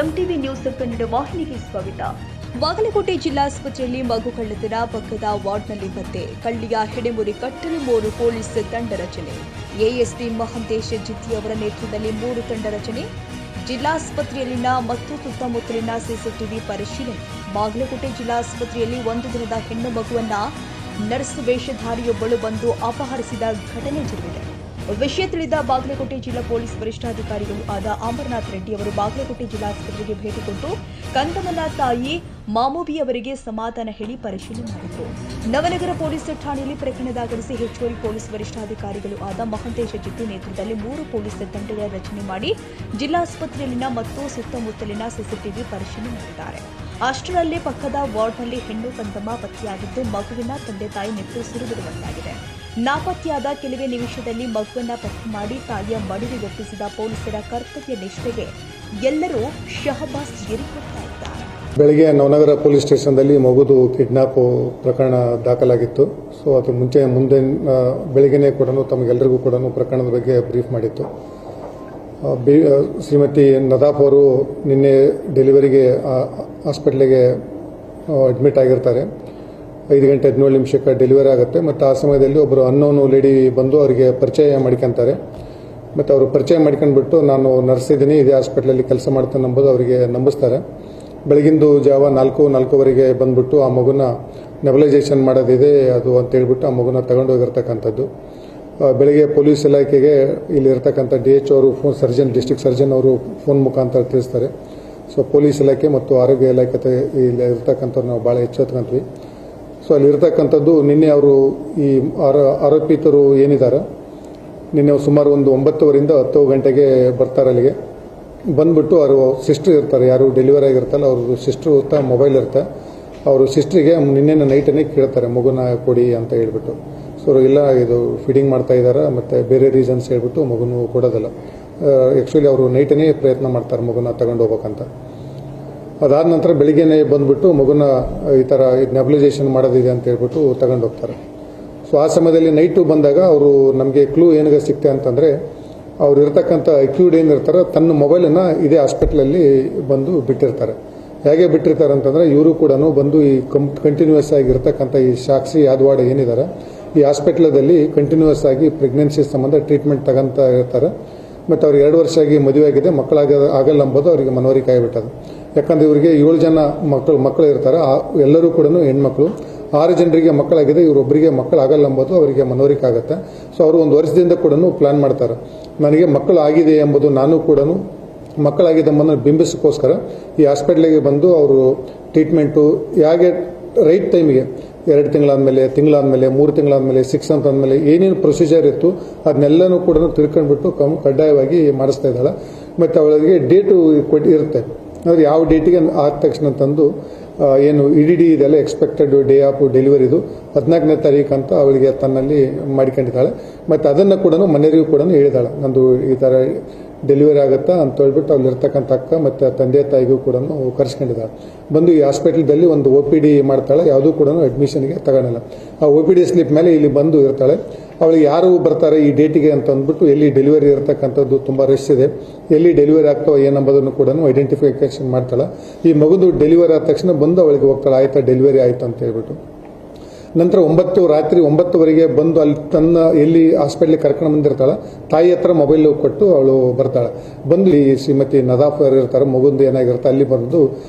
MTV news Kannada ವಾಹಿನಿಗೆ ಸ್ವಾಗತ. ಬಾಗಲಕೋಟೆ ಜಿಲ್ಲಾಸ್ಪತ್ರೆಯಲ್ಲಿ ಮಗು ಕಳ್ಳತನ, ಪಕ್ಕದ ವಾರ್ಡ್ನಲ್ಲಿ ಪತ್ತೆ, ಕಳ್ಳಿಯ ಹೆಡೆಮುರಿ ಕಟ್ಟಲು 3 ಪೊಲೀಸ್ ತಂಡ ರಚನೆ. ಎಎಸ್ಪಿ ಮಹಂತೇಶ್ ಜಿತ್ತಿ ಅವರ ನೇತೃತ್ವದಲ್ಲಿ 3 ತಂಡ ರಚನೆ. ಜಿಲ್ಲಾಸ್ಪತ್ರೆಯಲ್ಲಿನ ಮತ್ತು ಸುತ್ತಮುತ್ತಲಿನ ಸಿಸಿಟಿವಿ ಪರಿಶೀಲನೆ. ಬಾಗಲಕೋಟೆ ಜಿಲ್ಲಾಸ್ಪತ್ರೆಯಲ್ಲಿ 1 ದಿನದ ಹೆಣ್ಣು ಮಗುವನ್ನ ನರ್ಸ್ ವೇಷಧಾರಿಯೊಬ್ಬಳು ಬಂದು ಅಪಹರಿಸಿದ ಘಟನೆ ಜರುಗಿದೆ. ವಿಷಯ ತಿಳಿದ ಬಾಗಲಕೋಟೆ ಜಿಲ್ಲಾ ಪೊಲೀಸ್ ವರಿಷ್ಠಾಧಿಕಾರಿಗಳು ಆದ ಅಮರನಾಥ್ ರೆಡ್ಡಿ ಅವರು ಬಾಗಲಕೋಟೆ ಜಿಲ್ಲಾಸ್ಪತ್ರೆಗೆ ಭೇಟಿ ಕೊಟ್ಟು ಕಂದಮ್ಮನ ತಾಯಿ ಮಾಮೂಬಿ ಅವರಿಗೆ ಸಮಾಧಾನ ಹೇಳಿ ಪರಿಶೀಲನೆ ಮಾಡಿದರು. ನವನಗರ ಪೊಲೀಸ್ ಠಾಣೆಯಲ್ಲಿ ಪ್ರಕರಣ ದಾಖಲಿಸಿ ಹೆಚ್ಚುವರಿ ಪೊಲೀಸ್ ವರಿಷ್ಠಾಧಿಕಾರಿಗಳು ಆದ ಮಹಂತೇಶ ಜಿತ್ತಿ ನೇತೃತ್ವದಲ್ಲಿ 3 ಪೊಲೀಸ್ ತಂಡಗಳ ರಚನೆ ಮಾಡಿ ಜಿಲ್ಲಾಸ್ಪತ್ರೆಯಲ್ಲಿನ ಮತ್ತು ಸುತ್ತಮುತ್ತಲಿನ ಸಿಸಿಟಿವಿ ಪರಿಶೀಲನೆ ಮಾಡಿದ್ದಾರೆ. ಅಷ್ಟರಲ್ಲೇ ಪಕ್ಕದ ವಾರ್ಡ್ನಲ್ಲಿ ಹೆಣ್ಣು ಕಂದಮ್ಮ ಪತ್ತೆಯಾಗಿದ್ದು ಮಗುವಿನ ತಂದೆ ತಾಯಿ ನಿಟ್ಟುಸಿರು ಬಿಡುವಂತಾಗಿದೆ. ನಾಪತ್ತೆಯಾದ ಕೆಲವೇ ನಿಮಿಷದಲ್ಲಿ ಮಗುವನ್ನ ಪತ್ತೆ ಮಾಡಿ ತಾಯಿಯ ಮಡಿಲಿಗೊಪ್ಪಿಸಿದ ಪೊಲೀಸರ ಕರ್ತವ್ಯ ನಿಷ್ಠೆಗೆ ಎಲ್ಲರೂ ಶಹಬಾಸ್ ಗಿರಿಕೊಡ್ತಾ ಇದ್ದಾರೆ. ಬೆಳಗ್ಗೆ ನವನಗರ ಪೊಲೀಸ್ ಸ್ಟೇಷನ್ದಲ್ಲಿ ಮಗುದು ಕಿಡ್ನಾಪ್ ಪ್ರಕರಣ ದಾಖಲಾಗಿತ್ತು. ಸೊ ಅದು ಮುಂದೆ ಬೆಳಗ್ಗೆನೇ ಕೂಡ ತಮಗೆಲ್ಲರಿಗೂ ಕೂಡ ಪ್ರಕರಣದ ಬಗ್ಗೆ ಬ್ರೀಫ್ ಮಾಡಿತ್ತು. ಶ್ರೀಮತಿ ನದಾಫ್ ಅವರು ನಿನ್ನೆ ಡೆಲಿವರಿಗೆ ಹಾಸ್ಪಿಟ್ಲಿಗೆ ಅಡ್ಮಿಟ್ ಆಗಿರ್ತಾರೆ. 5 ಗಂಟೆ 17 ನಿಮಿಷಕ್ಕೆ ಡೆಲಿವರಿ ಆಗುತ್ತೆ. ಮತ್ತು ಆ ಸಮಯದಲ್ಲಿ ಒಬ್ಬರು ಅನ್ನೋನ್ ಲೇಡಿ ಬಂದು ಅವರಿಗೆ ಪರಿಚಯ ಮಾಡ್ಕೊಂತಾರೆ. ಮತ್ತು ಅವರು ಪರಿಚಯ ಮಾಡ್ಕೊಂಡ್ಬಿಟ್ಟು ನಾನು ನರ್ಸ್ ಇದ್ದೀನಿ, ಇದೇ ಹಾಸ್ಪಿಟ್ಲಲ್ಲಿ ಕೆಲಸ ಮಾಡ್ತೇನೆ ಎಂಬುದು ಅವರಿಗೆ ನಂಬಿಸ್ತಾರೆ. ಬೆಳಗಿಂದು ಜಾವ 4:04ವರೆಗೆ ಬಂದ್ಬಿಟ್ಟು ಆ ಮಗುನ ನೆಬಲೈಸೇಷನ್ ಮಾಡೋದಿದೆ ಅದು ಅಂತ ಹೇಳ್ಬಿಟ್ಟು ಆ ಮಗುನ ತಗೊಂಡೋಗಿರ್ತಕ್ಕಂಥದ್ದು. ಬೆಳಗ್ಗೆ ಪೊಲೀಸ್ ಇಲಾಖೆಗೆ ಇಲ್ಲಿ ಇರ್ತಕ್ಕಂಥ DH ಅವರು ಡಿಸ್ಟ್ರಿಕ್ಟ್ ಸರ್ಜನ್ ಅವರು ಫೋನ್ ಮುಖಾಂತರ ತಿಳಿಸ್ತಾರೆ. ಸೊ ಪೊಲೀಸ್ ಇಲಾಖೆ ಮತ್ತು ಆರೋಗ್ಯ ಇಲಾಖೆ ಇಲ್ಲಿ ಇರ್ತಕ್ಕಂಥವ್ರು ನಾವು ಭಾಳ ಎಚ್ಚೆತ್ಕೊಂತೀವಿ. ಸೊ ಅಲ್ಲಿ ಇರ್ತಕ್ಕಂಥದ್ದು ನಿನ್ನೆ ಅವರು ಈ ಆರೋಪಿತರು ಏನಿದ್ದಾರೆ ನಿನ್ನೆ ಸುಮಾರು ಒಂದು 9ರಿಂದ 10 ಗಂಟೆಗೆ ಬರ್ತಾರೆ. ಅಲ್ಲಿಗೆ ಬಂದ್ಬಿಟ್ಟು ಅವರು ಸಿಸ್ಟರ್ ಇರ್ತಾರೆ, ಯಾರು ಡೆಲಿವರಿ ಆಗಿರ್ತಾರಲ್ಲ ಅವ್ರದ್ದು ಸಿಸ್ಟರ್ ಇರ್ತಾ ಮೊಬೈಲ್ ಇರ್ತಾ ಅವರು ಸಿಸ್ಟ್ರಿಗೆ ನಿನ್ನೆ ನೈಟನ್ನೇ ಕೇಳ್ತಾರೆ ಮಗುನ ಕೊಡಿ ಅಂತ ಹೇಳ್ಬಿಟ್ಟು. ಸೊ ಇಲ್ಲ ಇದು ಫೀಡಿಂಗ್ ಮಾಡ್ತಾ ಇದ್ದಾರೆ ಮತ್ತು ಬೇರೆ ರೀಸನ್ಸ್ ಹೇಳ್ಬಿಟ್ಟು ಮಗುನು ಕೊಡೋದಲ್ಲ. ಆ್ಯಕ್ಚುಲಿ ಅವರು ನೈಟನ್ನೇ ಪ್ರಯತ್ನ ಮಾಡ್ತಾರೆ ಮಗುನ ತಗೊಂಡು ಹೋಗ್ಬೇಕಂತ. ಅದಾದ ನಂತರ ಬೆಳಿಗ್ಗೆನೇ ಬಂದ್ಬಿಟ್ಟು ಮಗುನ ಈ ಥರ ನೆಬಲೈಸೇಷನ್ ಮಾಡೋದಿದೆ ಅಂತ ಹೇಳ್ಬಿಟ್ಟು ತಗೊಂಡು ಹೋಗ್ತಾರೆ. ಸೊ ಆ ಸಮಯದಲ್ಲಿ ನೈಟು ಬಂದಾಗ ಅವರು ನಮಗೆ ಕ್ಲೂ ಏನಾಗ ಸಿಕ್ತೆ ಅಂತಂದರೆ ಅವ್ರು ಇರ್ತಕ್ಕಂಥ ಅಕ್ಯೂಡ್ ಏನಿರ್ತಾರೆ ತನ್ನ ಮೊಬೈಲನ್ನು ಇದೇ ಹಾಸ್ಪಿಟ್ಲಲ್ಲಿ ಬಂದು ಬಿಟ್ಟಿರ್ತಾರೆ. ಹೇಗೆ ಬಿಟ್ಟಿರ್ತಾರೆ ಅಂತಂದರೆ ಇವರು ಕೂಡ ಬಂದು ಈ ಕಂಟಿನ್ಯೂಸ್ ಆಗಿರ್ತಕ್ಕಂಥ ಈ ಸಾಕ್ಷಿ ಯಾದವಾಡ ಏನಿದ್ದಾರೆ ಈ ಹಾಸ್ಪಿಟ್ಲದಲ್ಲಿ ಕಂಟಿನ್ಯೂಸ್ ಆಗಿ ಪ್ರೆಗ್ನೆನ್ಸಿ ಸಂಬಂಧ ಟ್ರೀಟ್ಮೆಂಟ್ ತಗೊಂತ ಇರ್ತಾರೆ. ಮತ್ತು ಅವ್ರಿಗೆ 2 ವರ್ಷ ಆಗಿ ಮದುವೆ ಆಗಿದೆ, ಆಗಲ್ಲ ಎಂಬುದು ಅವರಿಗೆ ಮನವರಿಕೆ ಆಗಿಬಿಟ್ಟದು. ಯಾಕಂದ್ರೆ ಇವರಿಗೆ 7 ಜನ ಮಕ್ಕಳು ಇರ್ತಾರೆ, ಎಲ್ಲರೂ ಕೂಡ ಹೆಣ್ಮಕ್ಳು. 6 ಜನರಿಗೆ ಮಕ್ಕಳಾಗಿದೆ, ಇವರೊಬ್ಬರಿಗೆ ಮಕ್ಕಳಾಗಲ್ಲ ಎಂಬುದು ಅವರಿಗೆ ಮನವರಿಕೆ ಆಗುತ್ತೆ. ಸೊ ಅವರು 1 ವರ್ಷದಿಂದ ಕೂಡ ಪ್ಲಾನ್ ಮಾಡ್ತಾರೆ, ನನಗೆ ಮಕ್ಕಳು ಆಗಿದೆ ಎಂಬುದು ನಾನು ಕೂಡ ಮಕ್ಕಳಾಗಿದೆ ಎಂಬುದನ್ನು ಬಿಂಬಿಸೋಕ್ಕೋಸ್ಕರ ಈ ಹಾಸ್ಪಿಟ್ಲಿಗೆ ಬಂದು ಅವರು ಟ್ರೀಟ್ಮೆಂಟು ಹೇಗೆ ರೈಟ್ ಟೈಮಿಗೆ 2 ತಿಂಗಳಾದ್ಮೇಲೆ 3 ತಿಂಗಳಾದ್ಮೇಲೆ 6 ಮಂತ್ ಆದಮೇಲೆ ಏನೇನು ಪ್ರೊಸೀಜರ್ ಇತ್ತು ಅದನ್ನೆಲ್ಲನೂ ಕೂಡ ತಿಳ್ಕೊಂಡ್ಬಿಟ್ಟು ಕಡ್ಡಾಯವಾಗಿ ಮಾಡಿಸ್ತಾ ಇದ್ದಾಳೆ. ಮತ್ತು ಅವಳಿಗೆ ಡೇಟು ಇರುತ್ತೆ, ಅಂದರೆ ಯಾವ ಡೇಟಿಗೆ ಆದ ತಕ್ಷಣ ತಂದು ಏನು EDD ಇದೆಲ್ಲ ಎಕ್ಸ್ಪೆಕ್ಟೆಡ್ ಡೇ ಆಫ್ ಡೆಲಿವರಿದು 14ನೇ ತಾರೀಕು ಅಂತ ಅವಳಿಗೆ ತನ್ನಲ್ಲಿ ಮಾಡಿಕೊಂಡಿದ್ದಾಳೆ. ಮತ್ತು ಅದನ್ನು ಕೂಡ ಮನೆಯವರಿಗೂ ಕೂಡ ಹೇಳಿದಾಳೆ, ನಂದು ಈ ಥರ ಡೆಲಿವರಿ ಆಗುತ್ತಾ ಅಂತ ಹೇಳ್ಬಿಟ್ಟು ಅಲ್ಲಿರ್ತಕ್ಕಂಥ ಅಕ್ಕ ಮತ್ತು ತಂದೆ ತಾಯಿಗೂ ಕೂಡ ಕರೆಸ್ಕೊಂಡಿದ್ದಾಳೆ. ಬಂದು ಈ ಹಾಸ್ಪಿಟಲ್ದಲ್ಲಿ ಒಂದು OPD ಮಾಡ್ತಾಳೆ, ಯಾವುದೂ ಕೂಡ ಅಡ್ಮಿಷನ್ಗೆ ತಗೊಳ್ಳಲ್ಲ. ಆ OPD ಸ್ಲಿಪ್ ಮೇಲೆ ಇಲ್ಲಿ ಬಂದು ಇರ್ತಾಳೆ. ಅವಳಿಗೆ ಯಾರು ಬರ್ತಾರೆ ಈ ಡೇಟಿಗೆ ಅಂತ ಅಂದ್ಬಿಟ್ಟು ಎಲ್ಲಿ ಡೆಲಿವರಿ ಇರತಕ್ಕಂಥದ್ದು ತುಂಬ ರಶ್ ಇದೆ, ಎಲ್ಲಿ ಡೆಲಿವರಿ ಆಗ್ತಾವ ಏನಂಬುದನ್ನು ಕೂಡ ಐಡೆಂಟಿಫಿಕೇಶನ್ ಮಾಡ್ತಾಳೆ. ಈ ಮಗುದು ಡೆಲಿವರಿ ಆದ ತಕ್ಷಣ ಬಂದು ಅವಳಿಗೆ ಹೋಗ್ತಾಳೆ, ಆಯ್ತಾ ಡೆಲಿವರಿ ಆಯ್ತು ಅಂತ ಹೇಳ್ಬಿಟ್ಟು. ನಂತರ ರಾತ್ರಿ 9ವರೆಗೆ ಬಂದು ಅಲ್ಲಿ ತನ್ನ ಎಲ್ಲಿ ಹಾಸ್ಪಿಟ್ಲಿಗೆ ಕರ್ಕೊಂಡು ಬಂದಿರ್ತಾಳೆ ತಾಯಿ ಹತ್ರ ಮೊಬೈಲ್ ಕೊಟ್ಟು ಅವಳು ಬರ್ತಾಳೆ. ಬಂದು ಈ ಶ್ರೀಮತಿ ನದಾಫ್ ಇರ್ತಾರೆ, ಮಗುಂದು ಏನಾಗಿರುತ್ತೆ ಅಲ್ಲಿ ಬಂದು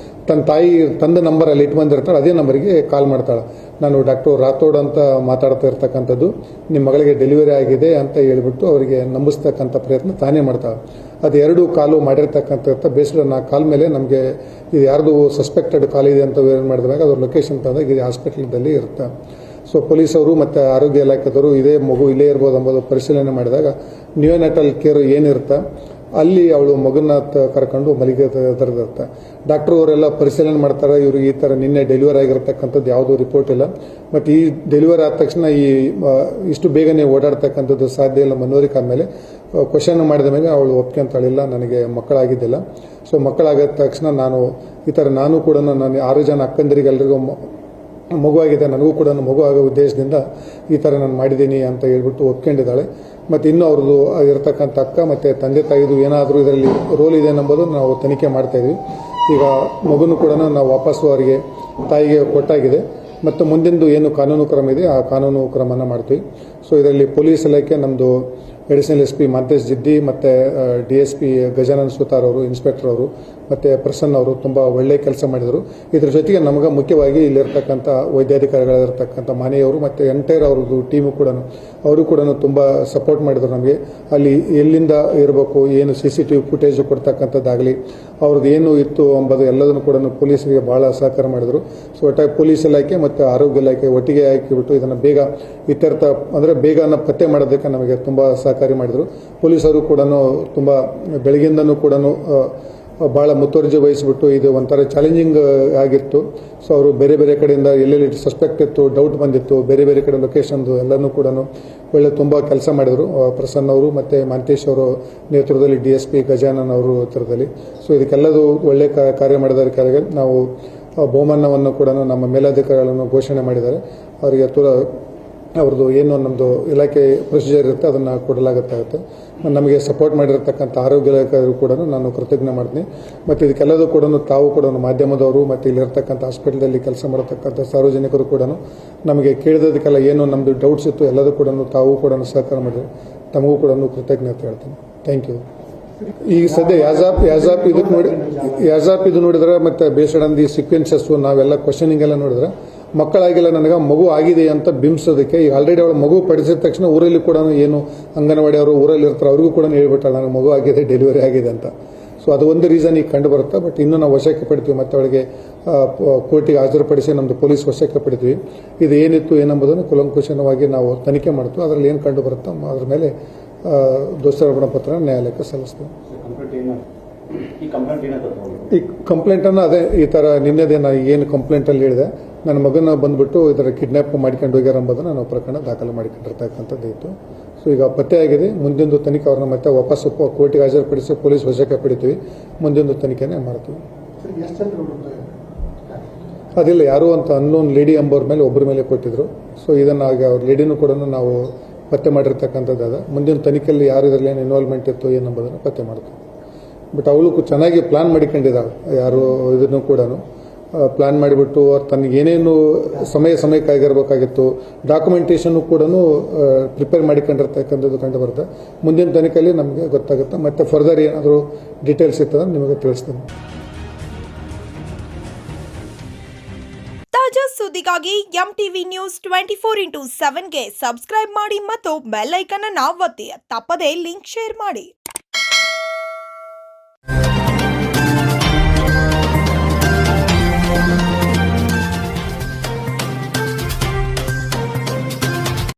ತನ್ನ ತಾಯಿ ತಂದ ನಂಬರ್ ಅಲ್ಲಿ ಇಟ್ಟು ಬಂದಿರ್ತಾಳೆ, ಅದೇ ನಂಬರಿಗೆ ಕಾಲ್ ಮಾಡ್ತಾಳೆ. ನಾನು ಡಾಕ್ಟರ್ ರಾಥೋಡ್ ಅಂತ ಮಾತಾಡ್ತಾ ಇರ್ತಕ್ಕಂಥದ್ದು, ನಿಮ್ಮ ಮಗಳಿಗೆ ಡೆಲಿವರಿ ಆಗಿದೆ ಅಂತ ಹೇಳ್ಬಿಟ್ಟು ಅವರಿಗೆ ನಂಬಿಸ್ತಕ್ಕಂಥ ಪ್ರಯತ್ನ ತಾನೇ ಮಾಡ್ತಾಳೆ. ಅದು 2 ಕಾಲು ಮಾಡಿರ್ತಕ್ಕಂಥ ಬೇಸ್ಡ್ ಆ ಕಾಲ್ ಮೇಲೆ ನಮಗೆ ಇದು ಯಾರ್ದು ಸಸ್ಪೆಕ್ಟೆಡ್ ಕಾಲ್ ಇದೆ ಅಂತ ವೇರ್ ಮಾಡಿದಾಗ ಅದ್ರ ಲೊಕೇಶನ್ ತಂದಾಗ ಇದು ಹಾಸ್ಪಿಟಲ್ದಲ್ಲಿ ಇರುತ್ತೆ. ಸೊ ಪೊಲೀಸವರು ಮತ್ತು ಆರೋಗ್ಯ ಇಲಾಖೆದವರು ಇದೇ ಮಗು ಇಲ್ಲೇ ಇರ್ಬೋದು ಎಂಬುದು ಪರಿಶೀಲನೆ ಮಾಡಿದಾಗ ನ್ಯೂನೆಟಲ್ ಕೇರ್ ಏನಿರುತ್ತೆ ಅಲ್ಲಿ ಅವಳು ಮಗುನ ಕರ್ಕೊಂಡು ಮಲಿಗೆ ತರದಿರುತ್ತೆ. ಡಾಕ್ಟರ್ ಅವರೆಲ್ಲ ಪರಿಶೀಲನೆ ಮಾಡ್ತಾರೆ, ಇವರು ಈ ಥರ ನಿನ್ನೆ ಡೆಲಿವರಿ ಆಗಿರ್ತಕ್ಕಂಥದ್ದು ಯಾವುದೂ ರಿಪೋರ್ಟ್ ಇಲ್ಲ. ಮತ್ತು ಈ ಡೆಲಿವರಿ ಆದ ತಕ್ಷಣ ಇಷ್ಟು ಬೇಗನೆ ಓಡಾಡ್ತಕ್ಕಂಥದ್ದು ಸಾಧ್ಯ ಇಲ್ಲ. ಮನವರಿಕೆ ಆದಮೇಲೆ ಕ್ವಶನ್ ಮಾಡಿದ ಮೇಲೆ ಅವಳು ಒಪ್ಕೊಂತಾಳಿಲ್ಲ, ನನಗೆ ಮಕ್ಕಳಾಗಿದ್ದಿಲ್ಲ. ಸೊ ಮಕ್ಕಳಾಗಿದ ತಕ್ಷಣ ನಾನು ಈ ಥರ ನಾನು ಕೂಡ ನಾನು 6 ಜನ ಅಕ್ಕಂದಿರಿಗೆಲ್ಲರಿಗೂ ಮಗುವಾಗಿದೆ, ನನಗೂ ಕೂಡ ಮಗು ಆಗೋ ಉದ್ದೇಶದಿಂದ ಈ ಥರ ನಾನು ಮಾಡಿದ್ದೀನಿ ಅಂತ ಹೇಳ್ಬಿಟ್ಟು ಒಪ್ಕೊಂಡಿದ್ದಾಳೆ. ಮತ್ತು ಇನ್ನೂ ಅವ್ರದ್ದು ಇರತಕ್ಕಂಥ ಅಕ್ಕ ಮತ್ತು ತಂದೆ ತಾಯಿದು ಏನಾದರೂ ಇದರಲ್ಲಿ ರೋಲ್ ಇದೆ ಅನ್ನೋದು ನಾವು ತನಿಖೆ ಮಾಡ್ತಾಯಿದ್ವಿ. ಈಗ ಮಗುನು ಕೂಡ ನಾವು ವಾಪಸ್ಸು ಅವರಿಗೆ ತಾಯಿಗೆ ಕೊಟ್ಟಾಗಿದೆ ಮತ್ತು ಮುಂದಿಂದು ಏನು ಕಾನೂನು ಕ್ರಮ ಇದೆ ಆ ಕಾನೂನು ಕ್ರಮನ ಮಾಡ್ತೀವಿ. ಸೊ ಇದರಲ್ಲಿ ಪೊಲೀಸ್ ಇಲಾಖೆ ನಮ್ಮದು ಅಡಿಷನಲ್ SP ಮಾಂತೇಶ್ ಜಿದ್ದಿ ಮತ್ತು DSP ಗಜಾನನ್ ಸುತಾರ್ ಅವರು, ಇನ್ಸ್ಪೆಕ್ಟರ್ ಅವರು ಮತ್ತು ಪ್ರಸನ್ನ ಅವರು ತುಂಬ ಒಳ್ಳೆಯ ಕೆಲಸ ಮಾಡಿದರು. ಇದ್ರ ಜೊತೆಗೆ ನಮಗೆ ಮುಖ್ಯವಾಗಿ ಇಲ್ಲಿರ್ತಕ್ಕಂಥ ವೈದ್ಯಾಧಿಕಾರಿಗಳಿರ್ತಕ್ಕಂಥ ಮಾನೆಯವರು ಮತ್ತು ಎಂಟೈರ್ ಅವ್ರದ್ದು ಟೀಮು ಕೂಡ ಅವರು ಕೂಡ ತುಂಬ ಸಪೋರ್ಟ್ ಮಾಡಿದರು ನಮಗೆ. ಅಲ್ಲಿ ಎಲ್ಲಿಂದ ಇರಬೇಕು, ಏನು CCTV ಫುಟೇಜ್ ಕೊಡ್ತಕ್ಕಂಥದ್ದಾಗಲಿ, ಅವ್ರದ್ದು ಏನು ಇತ್ತು ಎಂಬುದು ಎಲ್ಲದನ್ನು ಕೂಡ ಪೊಲೀಸರಿಗೆ ಭಾಳ ಸಹಕಾರ ಮಾಡಿದರು. ಸೊ ಒಟ್ಟಾಗಿ ಪೊಲೀಸ್ ಇಲಾಖೆ ಮತ್ತು ಆರೋಗ್ಯ ಇಲಾಖೆ ಒಟ್ಟಿಗೆ ಹಾಕಿಬಿಟ್ಟು ಇದನ್ನು ಬೇಗ ಇತ್ಯರ್ಥ ಅಂದರೆ ಬೇಗನ ಪತ್ತೆ ಮಾಡೋದಕ್ಕೆ ನಮಗೆ ತುಂಬ ಸಹಕಾರಿ ಮಾಡಿದರು. ಪೊಲೀಸರು ಕೂಡ ತುಂಬ ಬೆಳಗ್ಗಿಂದನೂ ಕೂಡ ಭಾಳ ಮುತುವರ್ಜಿ ವಹಿಸಿಬಿಟ್ಟು ಇದು ಒಂಥರ ಚಾಲೆಂಜಿಂಗ್ ಆಗಿತ್ತು. ಸೊ ಅವರು ಬೇರೆ ಬೇರೆ ಕಡೆಯಿಂದ ಎಲ್ಲೆಲ್ಲಿ ಸಸ್ಪೆಕ್ಟ್ ಇತ್ತು, ಡೌಟ್ ಬಂದಿತ್ತು, ಬೇರೆ ಬೇರೆ ಕಡೆ ಲೊಕೇಶನ್ದು ಎಲ್ಲನೂ ಕೂಡ ಒಳ್ಳೆ ತುಂಬ ಕೆಲಸ ಮಾಡಿದರು. ಪ್ರಸನ್ನ ಅವರು ಮತ್ತು ಮಾಂತೇಶ್ ಅವರು ನೇತೃತ್ವದಲ್ಲಿ DSP ಗಜಾನನ್ ಅವರು ನೇತೃತ್ವದಲ್ಲಿ. ಸೊ ಇದಕ್ಕೆಲ್ಲದು ಒಳ್ಳೆ ಕಾರ್ಯ ಮಾಡಿದಕ್ಕೆ ನಾವು ಬಹುಮಾನವನ್ನು ಕೂಡ ನಮ್ಮ ಮೇಲಾಧಿಕಾರಿಗಳನ್ನು ಘೋಷಣೆ ಮಾಡಿದ್ದಾರೆ. ಅವರಿಗೆ ಅವ್ರದ್ದು ಏನು ನಮ್ಮದು ಇಲಾಖೆ ಪ್ರೊಸೀಜರ್ ಇರುತ್ತೆ ಅದನ್ನು ಕೊಡಲಾಗುತ್ತೆ. ನಮಗೆ ಸಪೋರ್ಟ್ ಮಾಡಿರ್ತಕ್ಕಂಥ ಆರೋಗ್ಯ ಇಲಾಖೆಯವರು ಕೂಡ ನಾನು ಕೃತಜ್ಞ ಮಾಡ್ತೀನಿ. ಮತ್ತು ಇದಕ್ಕೆಲ್ಲದೂ ಕೂಡ ತಾವು ಕೂಡ ಮಾಧ್ಯಮದವರು ಮತ್ತು ಇಲ್ಲಿರ್ತಕ್ಕಂಥ ಹಾಸ್ಪಿಟಲಲ್ಲಿ ಕೆಲಸ ಮಾಡತಕ್ಕಂಥ ಸಾರ್ವಜನಿಕರು ಕೂಡ ನಮಗೆ ಕೇಳಿದದಕ್ಕೆಲ್ಲ ಏನು ನಮ್ಮದು ಡೌಟ್ಸ್ ಇತ್ತು ಎಲ್ಲದೂ ಕೂಡ ತಾವು ಕೂಡ ಸಹಕಾರ ಮಾಡಿದ್ರು. ತಮಗೂ ಕೂಡ ಕೃತಜ್ಞತೆ ಹೇಳ್ತೀನಿ. Thank you. ಈಗ ಸದ್ಯ ಯಾಜಾಪ್ ಇದು ನೋಡಿದ್ರೆ ಮತ್ತು ಬೇಸ್ಡ್ ಆನ್ ದಿ ಸೀಕ್ವೆನ್ಸಸ್ ನಾವೆಲ್ಲ ಕ್ವಶನಿಂಗ್ ಎಲ್ಲ ನೋಡಿದ್ರೆ ಮಕ್ಕಳಾಗಿಲ್ಲ, ನನಗೆ ಮಗು ಆಗಿದೆ ಅಂತ ಬಿಂಬಿಸೋದಕ್ಕೆ ಈಗ ಆಲ್ರೆಡಿ ಅವಳು ಮಗು ಪಡಿಸಿದ ತಕ್ಷಣ ಊರಲ್ಲಿ ಕೂಡ ಏನು ಅಂಗನವಾಡಿ ಅವರು ಊರಲ್ಲಿ ಇರ್ತಾರೆ ಅವ್ರಿಗೂ ಕೂಡ ಹೇಳ್ಬಿಟ್ಟಾಳೆ ನನಗೆ ಮಗು ಆಗಿದೆ, ಡೆಲಿವರಿ ಆಗಿದೆ ಅಂತ. ಸೊ ಅದು ಒಂದು ರೀಸನ್ ಈಗ ಕಂಡು ಬರುತ್ತೆ. ಬಟ್ ಇನ್ನೂ ನಾವು ವಶಕ್ಕೆ ಪಡಿತೀವಿ ಮತ್ತು ಅವಳಿಗೆ ಕೋರ್ಟಿಗೆ ಹಾಜರುಪಡಿಸಿ ನಮ್ಮದು ಪೊಲೀಸ್ ವಶಕ್ಕೆ ಪಡಿತೀವಿ. ಇದು ಏನಿತ್ತು ಏನಂಬುದನ್ನು ಕುಲಂಕುಷವಾಗಿ ನಾವು ತನಿಖೆ ಮಾಡ್ತೀವಿ. ಅದರಲ್ಲಿ ಏನು ಕಂಡು ಬರುತ್ತೋ ಅದ್ರ ಮೇಲೆ ದೋಷಾರೋಪಣಾ ಪತ್ರ ನ್ಯಾಯಾಲಯಕ್ಕೆ ಸಲ್ಲಿಸ್ತೀವಿ. ಈ ಕಂಪ್ಲೇಂಟನ್ನು ಅದೇ ಈ ಥರ ನಿನ್ನೆದೇ ನಾನು ಏನು ಕಂಪ್ಲೇಂಟಲ್ಲಿ ಹೇಳಿದೆ, ನನ್ನ ಮಗನ ಬಂದುಬಿಟ್ಟು ಇದರ ಕಿಡ್ನ್ಯಾಪ್ ಮಾಡ್ಕೊಂಡು ಹೋಗ್ಯಾರ ಎಂಬುದನ್ನು ನಾವು ಪ್ರಕರಣ ದಾಖಲು ಮಾಡಿಕೊಂಡಿರ್ತಕ್ಕಂಥದ್ದು ಇತ್ತು. ಸೊ ಈಗ ಪತ್ತೆ ಆಗಿದೆ. ಮುಂದಿನ ತನಿಖೆ ಅವ್ರನ್ನ ಮತ್ತೆ ವಾಪಸ್ಸು ಕೋರ್ಟಿಗೆ ಹಾಜರುಪಡಿಸಿ ಪೊಲೀಸ್ ವಶಕ್ಕೆ ಪಡಿತೀವಿ. ಮುಂದಿನ ತನಿಖೆನೇ ಮಾಡ್ತೀವಿ. ಅದಿಲ್ಲ, ಯಾರು ಅಂತ ಅನ್ನೋನ್ ಲೇಡಿ ಎಂಬವ್ರ ಮೇಲೆ ಒಬ್ಬರ ಮೇಲೆ ಕೊಟ್ಟಿದ್ರು. ಸೊ ಇದನ್ನು ಆಗ ಅವ್ರ ಲೇಡಿನೂ ಕೂಡ ನಾವು ಪತ್ತೆ ಮಾಡಿರ್ತಕ್ಕಂಥದ್ದು ಅದ. ಮುಂದಿನ ತನಿಖೆಯಲ್ಲಿ ಯಾರು ಇದರಲ್ಲಿ ಏನು ಇನ್ವಾಲ್ವ್ಮೆಂಟ್ ಇತ್ತು ಏನಂಬುದನ್ನು ಪತ್ತೆ ಮಾಡ್ತೀವಿ. ಬಟ್ ಅವಳು ಚೆನ್ನಾಗಿ ಪ್ಲಾನ್ ಮಾಡಿಕೊಂಡಿದ್ದಾಳೆ. ಯಾರು ಇದನ್ನು ಕೂಡ ಪ್ಲಾನ್ ಮಾಡಿಬಿಟ್ಟು ತನಗೆ ಏನೇನು ಸಮಯಕ್ಕಾಗಿರಬೇಕಾಗಿತ್ತು ಡಾಕ್ಯುಮೆಂಟೇಷನ್ನು ಕೂಡ ಪ್ರಿಪೇರ್ ಮಾಡಿಕೊಂಡಿರ್ತಕ್ಕಂಥದ್ದು ಕಂಡು ಬರುತ್ತೆ. ಮುಂದಿನ ತನಿಖೆಯಲ್ಲಿ ನಮಗೆ ಗೊತ್ತಾಗುತ್ತೆ. ಮತ್ತು ಫರ್ದರ್ ಏನಾದರೂ ಡೀಟೇಲ್ಸ್ ಇರ್ತದೆ ನಿಮಗೆ ತಿಳಿಸ್ತೀನಿ. ತಾಜಾ ಸುದ್ದಿಗಾಗಿ MTV News 24/7ಗೆ ಸಬ್ಸ್ಕ್ರೈಬ್ ಮಾಡಿ ಮತ್ತು ಬೆಲ್ ಐಕಾನ್ ಅನ್ನು ಒತ್ತಿ. ತಪ್ಪದೇ ಲಿಂಕ್ ಶೇರ್ ಮಾಡಿ.